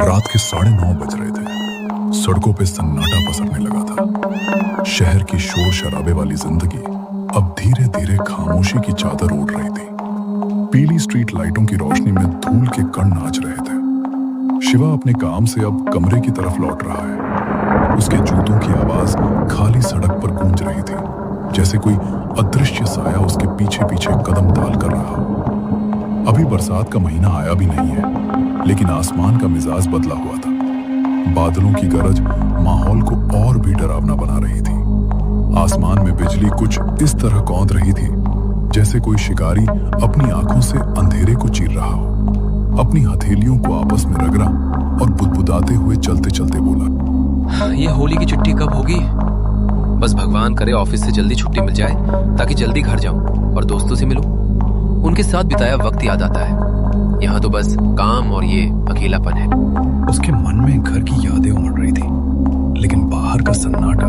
रात के 9:30 बज रहे थे। सड़कों पे सन्नाटा पसरने लगा था। शहर की शोर शराबे वाली जिंदगी अब धीरे धीरे खामोशी की चादर ओढ़ रही थी। पीली स्ट्रीट लाइटों की रोशनी में धूल के कण नाच रहे थे। शिवा अपने काम से अब कमरे की तरफ लौट रहा है। उसके जूतों की आवाज खाली सड़क पर गूंज रही थी, जैसे कोई अदृश्य साया उसके पीछे पीछे कदम डाल कर रहा हो। अभी बरसात का महीना आया भी नहीं है, लेकिन आसमान का मिजाज बदला हुआ था। बादलों की गरज माहौल को और भी डरावना बना रही थी। आसमान में बिजली कुछ इस तरह कौंध रही थी जैसे कोई शिकारी अपनी आंखों से अंधेरे को चीर रहा हो। अपनी हथेलियों को आपस में रगड़ा और बुदबुदाते हुए चलते चलते बोला, ये होली की छुट्टी कब होगी? बस भगवान करे ऑफिस से जल्दी छुट्टी मिल जाए ताकि जल्दी घर जाऊं और दोस्तों से मिलूं। उनके साथ बिताया वक्त याद आता है। यहाँ तो बस काम और ये अकेलापन है। उसके मन में घर की यादें उमड़ रही थी, लेकिन बाहर का सन्नाटा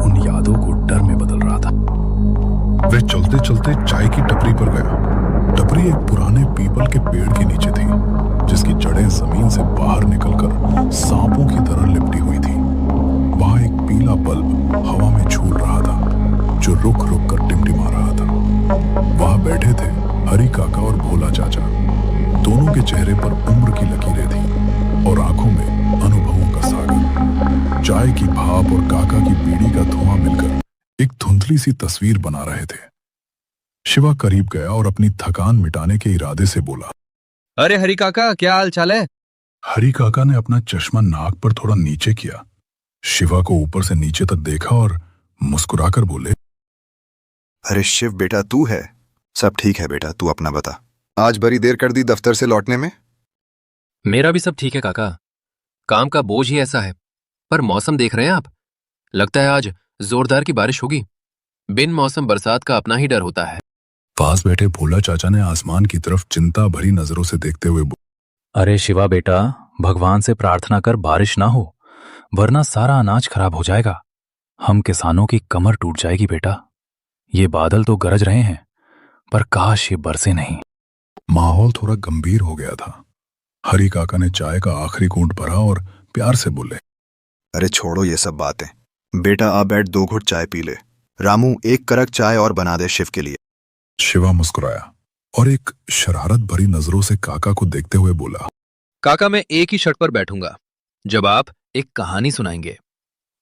उन यादों को डर में बदल रहा था। वह चलते चलते चाय की टपरी पर गया। टपरी एक पुराने पीपल के पेड़ के नीचे थी, जिसकी जड़ें जमीन से बाहर निकलकर सांपों की तरह लिपटी हुई थी। वहां एक पीला बल्ब हवा में झूल रहा था, जो रुक रुक कर टिमटिमा रहा था। वहां बैठे थे हरी काका और भोला चाचा। दोनों के चेहरे पर उम्र की लकीरें थीं और आंखों में अनुभवों का सागर। चाय की भाप और काका की बीड़ी का धुआं मिलकर एक धुंधली सी तस्वीर बना रहे थे। शिवा करीब गया और अपनी थकान मिटाने के इरादे से बोला, अरे हरी काका, क्या हाल चाल है? हरी काका ने अपना चश्मा नाक पर थोड़ा नीचे किया, शिवा को ऊपर से नीचे तक देखा और मुस्कुराकर बोले, अरे शिव बेटा, तू है? सब ठीक है बेटा, तू अपना बता। आज बड़ी देर कर दी दफ्तर से लौटने में। मेरा भी सब ठीक है काका। काम का बोझ ही ऐसा है। पर मौसम देख रहे हैं आप? लगता है आज जोरदार की बारिश होगी। बिन मौसम बरसात का अपना ही डर होता है। पास बैठे भोला चाचा ने आसमान की तरफ चिंता भरी नजरों से देखते हुए अरे शिवा बेटा, भगवान से प्रार्थना कर बारिश ना हो, वरना सारा अनाज खराब हो जाएगा। हम किसानों की कमर टूट जाएगी बेटा। ये बादल तो गरज रहे हैं, पर काश ये बरसे नहीं। माहौल थोड़ा गंभीर हो गया था। हरी काका ने चाय का आखिरी घूंट भरा और प्यार से बोले, अरे छोड़ो ये सब बातें। बेटा आ बैठ, 2 घुट चाय पी ले। रामू, 1 करक चाय और बना दे शिव के लिए। शिवा मुस्कुराया और एक शरारत भरी नजरों से काका को देखते हुए बोला, काका, मैं एक ही शर्त पर बैठूंगा, जब आप एक कहानी सुनाएंगे।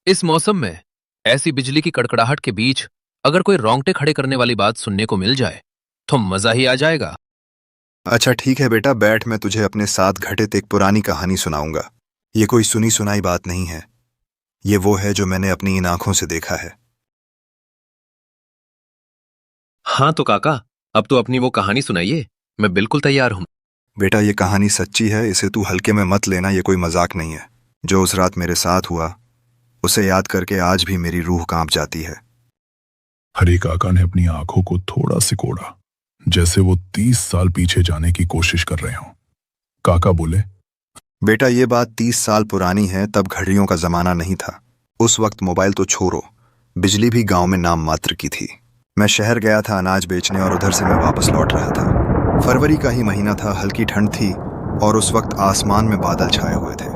इस मौसम में ऐसी बिजली की कड़कड़ाहट के बीच अगर कोई रोंगटे खड़े करने वाली बात सुनने को मिल जाए तो मजा ही आ जाएगा। अच्छा ठीक है बेटा, बैठ, मैं तुझे अपने साथ घटित एक पुरानी कहानी सुनाऊंगा। ये कोई सुनी सुनाई बात नहीं है, ये वो है जो मैंने अपनी इन आंखों से देखा है। हाँ तो काका, अब तो अपनी वो कहानी सुनाइए, मैं बिल्कुल तैयार हूं। बेटा ये कहानी सच्ची है, इसे तू हल्के में मत लेना, ये कोई मजाक नहीं है। जो उस रात मेरे साथ हुआ, उसे याद करके आज भी मेरी रूह कांप जाती है। हरी काका ने अपनी आंखों को थोड़ा सिकोड़ा, जैसे वो 30 साल पीछे जाने की कोशिश कर रहे हों। काका बोले, बेटा ये बात 30 साल पुरानी है, तब घड़ियों का जमाना नहीं था। उस वक्त मोबाइल तो छोड़ो, बिजली भी गांव में नाम मात्र की थी। मैं शहर गया था अनाज बेचने और उधर से मैं वापस लौट रहा था। फरवरी का ही महीना था, हल्की ठंड थी और उस वक्त आसमान में बादल छाए हुए थे।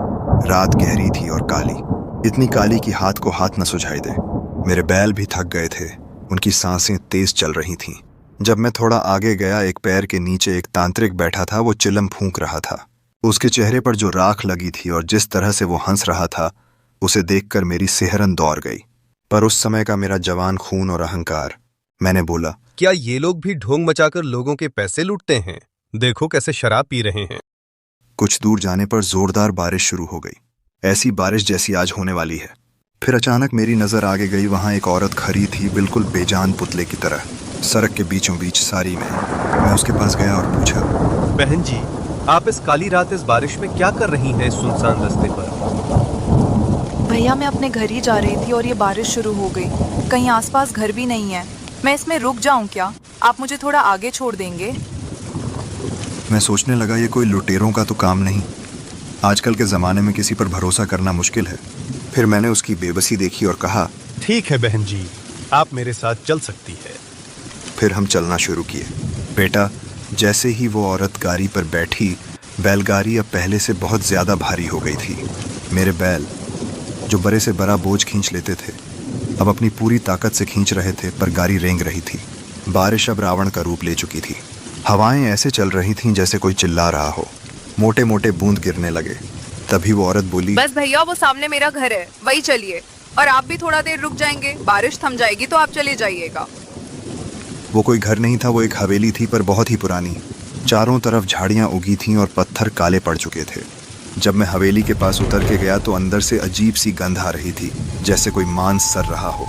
रात गहरी थी और काली, इतनी काली कि हाथ को हाथ न सुझाई दे। मेरे बैल भी थक गए थे, उनकी सांसें तेज चल रही थीं। जब मैं थोड़ा आगे गया, एक पैर के नीचे एक तांत्रिक बैठा था, वो चिलम फूंक रहा था। उसके चेहरे पर जो राख लगी थी और जिस तरह से वो हंस रहा था, उसे देखकर मेरी सेहरन दौड़ गई। पर उस समय का मेरा जवान खून और अहंकार, मैंने बोला, क्या ये लोग भी ढोंग मचाकर लोगों के पैसे लूटते हैं? देखो कैसे शराब पी रहे हैं। कुछ दूर जाने पर जोरदार बारिश शुरू हो गई, ऐसी बारिश जैसी आज होने वाली है। फिर अचानक मेरी नजर आगे गई, वहां एक औरत खड़ी थी, बिल्कुल बेजान पुतले की तरह, सड़क के बीचों बीच सारी में। मैं उसके पास गया और पूछा, बहन जी, आप इस काली रात इस बारिश में क्या कर रही हैं इस सुनसान रास्ते पर? भैया मैं अपने घर ही जा रही थी और ये बारिश शुरू हो गई। कहीं आसपास घर भी नहीं है, मैं इसमें रुक जाऊं क्या? आप मुझे थोड़ा आगे छोड़ देंगे? मैं सोचने लगा ये कोई लुटेरों का तो काम नहीं। आजकल के ज़माने में किसी पर भरोसा करना मुश्किल है। फिर मैंने उसकी बेबसी देखी और कहा, ठीक है बहन जी, आप मेरे साथ चल सकती है। फिर हम चलना शुरू किए। बेटा जैसे ही वो औरत गाड़ी पर बैठी, बैलगाड़ी अब पहले से बहुत ज्यादा भारी हो गई थी। मेरे बैल, जो बड़े से बड़ा बोझ खींच लेते थे, अब अपनी पूरी ताकत से खींच रहे थे, पर गाड़ी रेंग रही थी। बारिश अब रावण का रूप ले चुकी थी। हवाएं ऐसे चल रही थीं जैसे कोई चिल्ला रहा हो। मोटे मोटे बूंद गिरने लगे। तभी वो औरत बोली, बस भैया, वो सामने मेरा घर है, वही चलिए। और आप भी थोड़ा देर रुक जाएंगे, बारिश थम जाएगी तो आप चले जाइएगा। वो कोई घर नहीं था, वो एक हवेली थी, पर बहुत ही पुरानी। चारों तरफ झाड़ियां उगी थीं और पत्थर काले पड़ चुके थे। जब मैं हवेली के पास उतर के गया तो अंदर से अजीब सी गंध आ रही थी, जैसे कोई मांस सड़ रहा हो।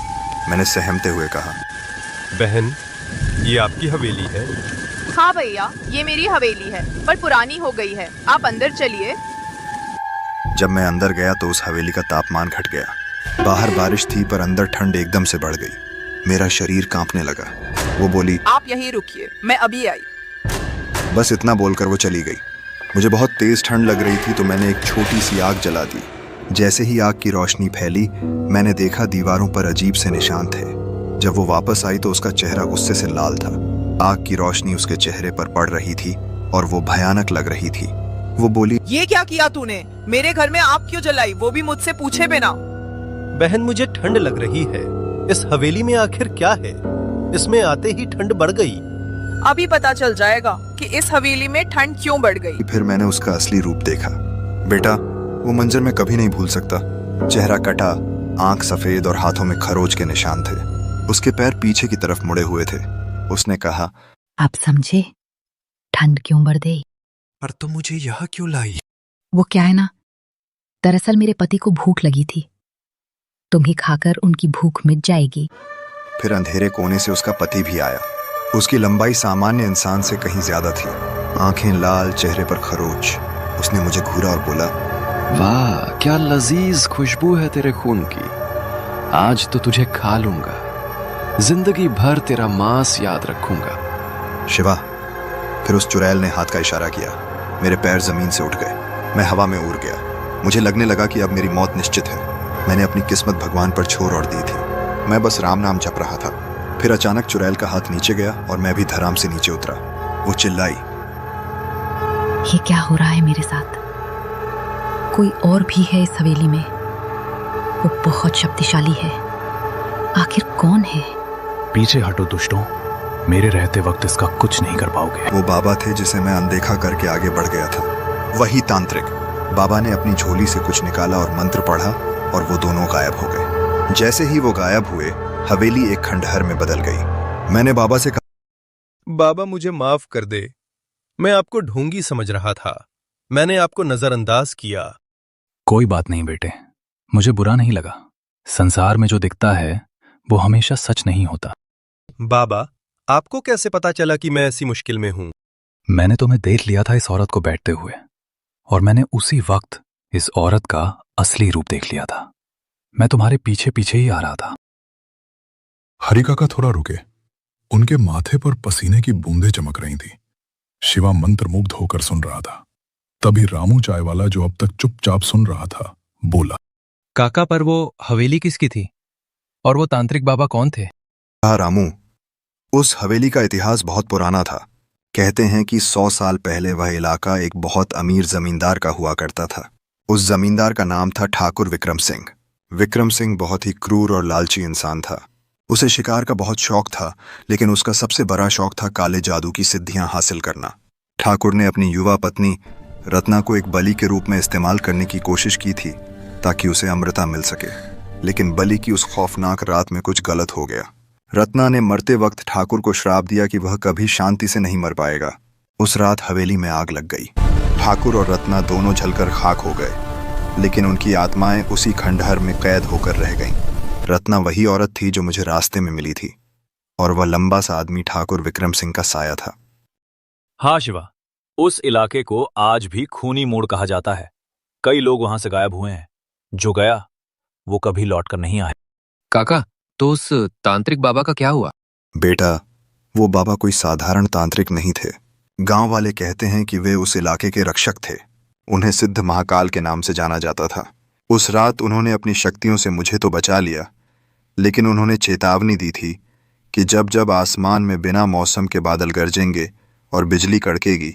मैंने सहमते हुए कहा, बहन, ये आपकी हवेली है? हाँ भैया, ये मेरी हवेली है, पर पुरानी हो गई है। आप अंदर चलिए। जब मैं अंदर गया तो उस हवेली का तापमान घट गया। बाहर बारिश थी, पर अंदर ठंड एकदम से बढ़ गई। मेरा शरीर कांपने लगा। वो बोली, आप यहीं रुकिए, मैं अभी आई। बस इतना बोलकर वो चली गई। मुझे बहुत तेज ठंड लग रही थी तो मैंने एक छोटी सी आग जला दी। जैसे ही आग की रोशनी फैली, मैंने देखा दीवारों पर अजीब से निशान थे। जब वो वापस आई तो उसका चेहरा गुस्से से लाल था। आग की रोशनी उसके चेहरे पर पड़ रही थी और वो भयानक लग रही थी। वो बोली, ये क्या किया तूने? मेरे घर में आग क्यों जलाई, वो भी मुझसे पूछे बिना? बहन, मुझे ठंड लग रही है। इस हवेली में आखिर क्या है? इसमें आते ही ठंड बढ़ गई। अभी पता चल जाएगा कि इस हवेली में ठंड क्यों बढ़ गई। फिर मैंने उसका असली रूप देखा। बेटा, वो मंजर मैं कभी नहीं भूल सकता। चेहरा कटा, आंख सफेद और हाथों में खरोच के निशान थे। उसके पैर पीछे की तरफ मुड़े हुए थे। उसने कहा, आप समझे ठंड क्यों बढ़ गई? पर तुम मुझे यहाँ क्यों लाई? वो क्या है ना, दरअसल मेरे पति को भूख लगी थी। तुम ही खाकर उनकी भूख मिट जाएगी। फिर अंधेरे कोने से उसका पति भी आया। उसकी लंबाई सामान्य इंसान से कहीं ज्यादा थी। आंखें लाल, चेहरे पर खरोच। उसने मुझे घूरा और बोला, वाह, क्या लजीज खुशबू है तेरे खून की। आज तो तुझे खा लूंगा, जिंदगी भर तेरा मांस याद रखूंगा। शिवा। फिर उस चुड़ैल ने हाथ का इशारा किया। मेरे पैर जमीन से उठ गए। मैं हवा में उड़ गया। मुझे लगने लगा कि अब मेरी मौत निश्चित है। मैंने अपनी किस्मत भगवान पर छोड़ और दी थी। मैं बस राम नाम जप रहा था। फिर अचानक चुड़ैल का हाथ नीचे गया और मैं भी धराम से नीचे उतरा। वो चिल्लाई, ये क्या हो रहा है मेरे साथ? कोई और भी है इस हवेली में। वो बहुत शक्तिशाली है। आखिर कौन है? पीछे हटो दुष्टों, मेरे रहते वक्त इसका कुछ नहीं कर पाओगे। वो बाबा थे जिसे मैं अनदेखा करके आगे बढ़ गया था। वही तांत्रिक। बाबा ने अपनी झोली से कुछ निकाला और मंत्र पढ़ा और वो दोनों गायब हो गए। जैसे ही वो गायब हुए, हवेली एक खंडहर में बदल गई। मैंने बाबा से कहा, बाबा, मुझे माफ कर दे। मैं आपको ढोंगी समझ रहा था। मैंने आपको नजरअंदाज किया। कोई बात नहीं बेटे, मुझे बुरा नहीं लगा। संसार में जो दिखता है वो हमेशा सच नहीं होता। बाबा, आपको कैसे पता चला कि मैं ऐसी मुश्किल में हूं? मैंने तुम्हें देख लिया था इस औरत को बैठते हुए, और मैंने उसी वक्त इस औरत का असली रूप देख लिया था। मैं तुम्हारे पीछे पीछे ही आ रहा था। हरि काका थोड़ा रुके। उनके माथे पर पसीने की बूंदें चमक रही थी। शिवा मंत्रमुग्ध होकर सुन रहा था। तभी रामू चाय वाला, जो अब तक चुपचाप सुन रहा था, बोला, काका, पर वो हवेली किसकी थी? और वो तांत्रिक बाबा कौन थे? हाँ रामू, उस हवेली का इतिहास बहुत पुराना था। कहते हैं कि 100 साल पहले वह इलाका एक बहुत अमीर जमींदार का हुआ करता था। उस जमींदार का नाम था ठाकुर विक्रम सिंह। विक्रम सिंह बहुत ही क्रूर और लालची इंसान था। उसे शिकार का बहुत शौक था, लेकिन उसका सबसे बड़ा शौक था काले जादू की सिद्धियां हासिल करना। ठाकुर ने अपनी युवा पत्नी रत्ना को एक बलि के रूप में इस्तेमाल करने की कोशिश की थी ताकि उसे अमृता मिल सके, लेकिन बलि की उस खौफनाक रात में कुछ गलत हो गया। रत्ना ने मरते वक्त ठाकुर को श्राप दिया कि वह कभी शांति से नहीं मर पाएगा। उस रात हवेली में आग लग गई। ठाकुर और रत्ना दोनों जलकर खाक हो गए, लेकिन उनकी आत्माएं उसी खंडहर में कैद होकर रह गईं। रत्ना वही औरत थी जो मुझे रास्ते में मिली थी, और वह लंबा सा आदमी ठाकुर विक्रम सिंह का साया था। हाँ शिवा, उस इलाके को आज भी खूनी मोड़ कहा जाता है। कई लोग वहां से गायब हुए हैं। जो गया वो कभी लौटकर नहीं आया। काका, तो उस तांत्रिक बाबा का क्या हुआ? बेटा, वो बाबा कोई साधारण तांत्रिक नहीं थे। गांव वाले कहते हैं कि वे उस इलाके के रक्षक थे। उन्हें सिद्ध महाकाल के नाम से जाना जाता था। उस रात उन्होंने अपनी शक्तियों से मुझे तो बचा लिया, लेकिन उन्होंने चेतावनी दी थी कि जब जब आसमान में बिना मौसम के बादल गरजेंगे और बिजली कड़केगी,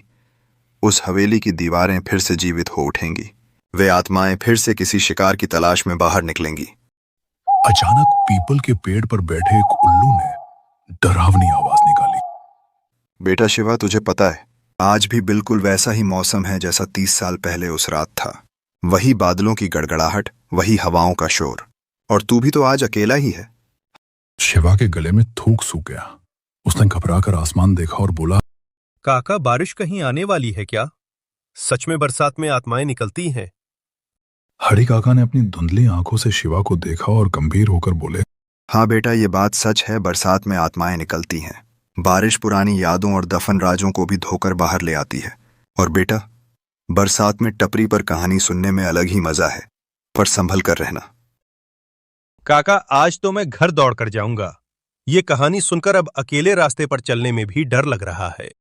उस हवेली की दीवारें फिर से जीवित हो उठेंगी। वे आत्माएं फिर से किसी शिकार की तलाश में बाहर निकलेंगी। अचानक पीपल के पेड़ पर बैठे एक उल्लू ने डरावनी आवाज निकाली। बेटा शिवा, तुझे पता है आज भी बिल्कुल वैसा ही मौसम है जैसा 30 साल पहले उस रात था। वही बादलों की गड़गड़ाहट, वही हवाओं का शोर, और तू भी तो आज अकेला ही है। शिवा के गले में थूक सूख गया। उसने घबराकर आसमान देखा और बोला, काका, बारिश कहीं आने वाली है क्या? सच में बरसात में आत्माएं निकलती हैं? हरी काका ने अपनी धुंधली आंखों से शिवा को देखा और गंभीर होकर बोले, हाँ बेटा, ये बात सच है। बरसात में आत्माएं निकलती हैं। बारिश पुरानी यादों और दफन राजों को भी धोकर बाहर ले आती है। और बेटा, बरसात में टपरी पर कहानी सुनने में अलग ही मजा है, पर संभल कर रहना। काका, आज तो मैं घर दौड़ कर जाऊंगा। ये कहानी सुनकर अब अकेले रास्ते पर चलने में भी डर लग रहा है।